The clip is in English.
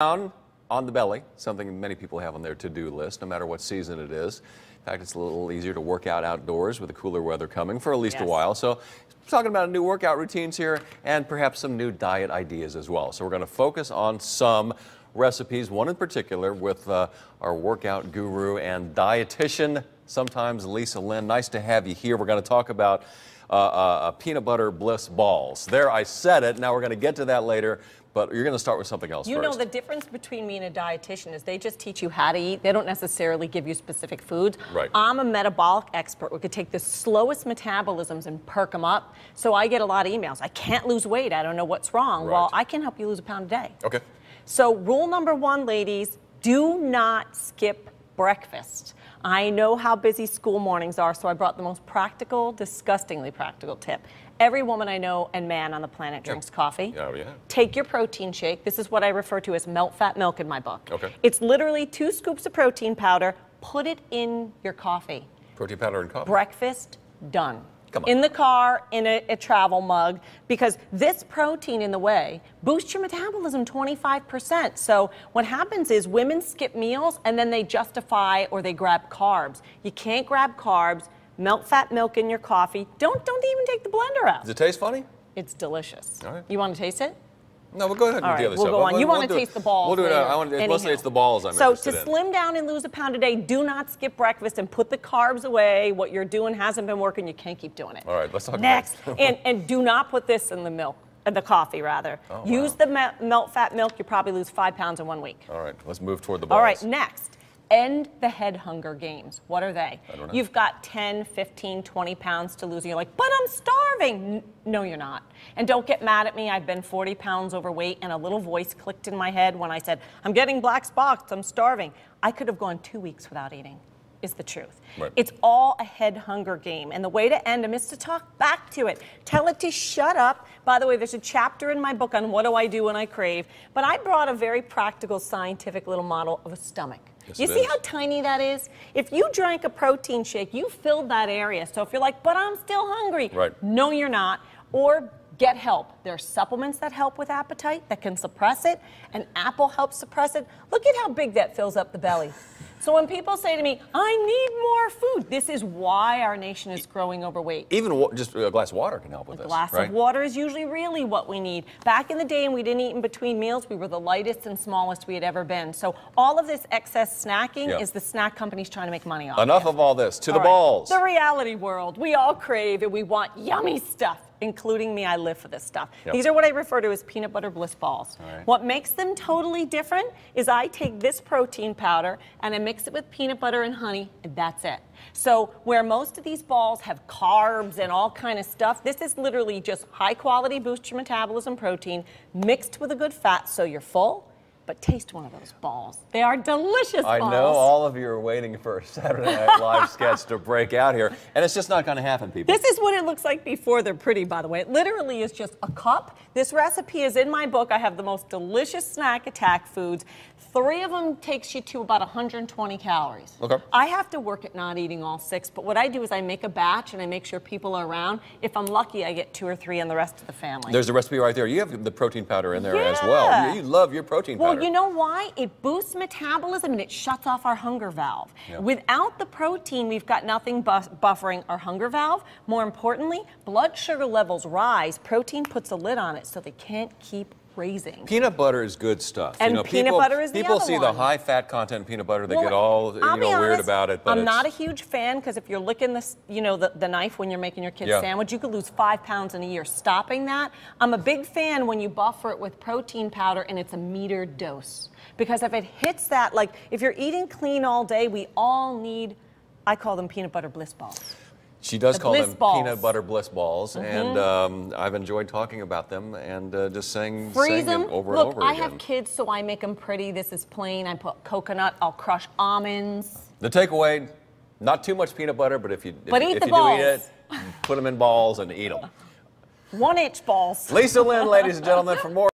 Down on the belly, something many people have on their to-do list, no matter what season it is. In fact, it's a little easier to work out outdoors with the cooler weather coming for at least a while. So, talking about new workout routines here and perhaps some new diet ideas as well. So we're going to focus on some recipes, one in particular with our workout guru and dietitian, sometimes Lisa Lynn. Nice to have you here. We're going to talk about peanut butter bliss balls. There, I said it. Now we're going to get to that later. But you're going to start with something else first. You know, the difference between me and a dietitian is they just teach you how to eat. They don't necessarily give you specific foods. Right. I'm a metabolic expert. We could take the slowest metabolisms and perk them up. So I get a lot of emails. I can't lose weight. I don't know what's wrong. Right. Well, I can help you lose a pound a day. Okay. So rule number one, ladies, do not skip breakfast. I know how busy school mornings are, so I brought the most practical, disgustingly practical tip. Every woman I know and man on the planet drinks coffee. Oh, yeah. Take your protein shake. This is what I refer to as melt fat milk in my book. Okay. It's literally 2 scoops of protein powder. Put it in your coffee. Protein powder and coffee. Breakfast done. Come on. In the car, in a travel mug, because this protein in the whey boosts your metabolism 25%. So what happens is women skip meals and then they justify or they grab carbs. You can't grab carbs. Melt fat milk in your coffee. Don't even take the blender out. Does it taste funny? It's delicious. All right. You want to taste it? No, we'll go ahead and All do the right, other we'll stuff. go on. You want to taste the balls. We'll do it. later. Mostly it's the balls I'm So interested to in. slim down and lose a pound a day, do not skip breakfast and put the carbs away. What you're doing hasn't been working. You can't keep doing it. All right, let's talk Next. about it. and do not put this in the milk, the coffee rather. Oh, Use the melt fat milk. You probably lose 5 pounds in 1 week. All right, let's move toward the balls. All right, next. End the head hunger games. What are they? I don't know. You've got 10, 15, 20 pounds to lose, and you're like, but I'm starving. No, you're not. And don't get mad at me. I've been 40 pounds overweight, and a little voice clicked in my head when I said, I'm getting black spots, I'm starving. I could have gone 2 weeks without eating, is the truth. Right. It's all a head hunger game, and the way to end them is to talk back to it. Tell it to shut up. By the way, there's a chapter in my book on what do I do when I crave, but I brought a very practical, scientific little model of a stomach. Yes, you see how tiny that is? If you drank a protein shake, you filled that area. So if you're like, but I'm still hungry. Right. No, you're not. Or get help. There are supplements that help with appetite that can suppress it. An apple helps suppress it. Look at how big that fills up the belly. So when people say to me, I need more food, this is why our nation is growing overweight. Even just a glass of water can help with this, A glass right? of water is usually really what we need. Back in the day when we didn't eat in between meals, we were the lightest and smallest we had ever been. So all of this excess snacking is the snack companies trying to make money off. Enough of all this. To the balls. The reality world. We all crave and we want yummy stuff. Including me, I live for this stuff. Yep. These are what I refer to as peanut butter bliss balls. Right. What makes them totally different is I take this protein powder and I mix it with peanut butter and honey, and that's it. So where most of these balls have carbs and all kind of stuff, this is literally just high quality boost your metabolism protein mixed with a good fat so you're full. But taste one of those balls. They are delicious balls. I know all of you are waiting for a Saturday Night Live sketch to break out here, and it's just not going to happen, people. This is what it looks like before they're pretty, by the way. It literally is just a cup. This recipe is in my book. I have the most delicious snack attack foods. 3 of them takes you to about 120 calories. Okay. I have to work at not eating all 6, but what I do is I make a batch and I make sure people are around. If I'm lucky, I get 2 or 3 and the rest of the family. There's the recipe right there. You have the protein powder in there as Yeah. well. You love your protein powder. Well, you know why? It boosts metabolism and it shuts off our hunger valve. Yeah. Without the protein, we've got nothing buffering our hunger valve. More importantly, blood sugar levels rise. Protein puts a lid on it so they can't keep raising. Peanut butter is good stuff. And peanut butter is the people other see one. the high fat content in peanut butter, they Well, get all I'll be weird honest, about it. But I'm not a huge fan because if you're licking this, the knife when you're making your kid's sandwich, you could lose 5 pounds in a year. Stopping that, I'm a big fan when you buffer it with protein powder and it's a metered dose. Because if it hits that, like if you're eating clean all day, we all need, I call them peanut butter bliss balls. She does call them balls. peanut butter bliss balls, and I've enjoyed talking about them and just saying them over and over again. I have kids, so I make them pretty. This is plain. I put coconut. I'll crush almonds. The takeaway, not too much peanut butter, but if you do eat it, put them in balls and eat them. 1-inch balls. Lisa Lynn, ladies and gentlemen, for more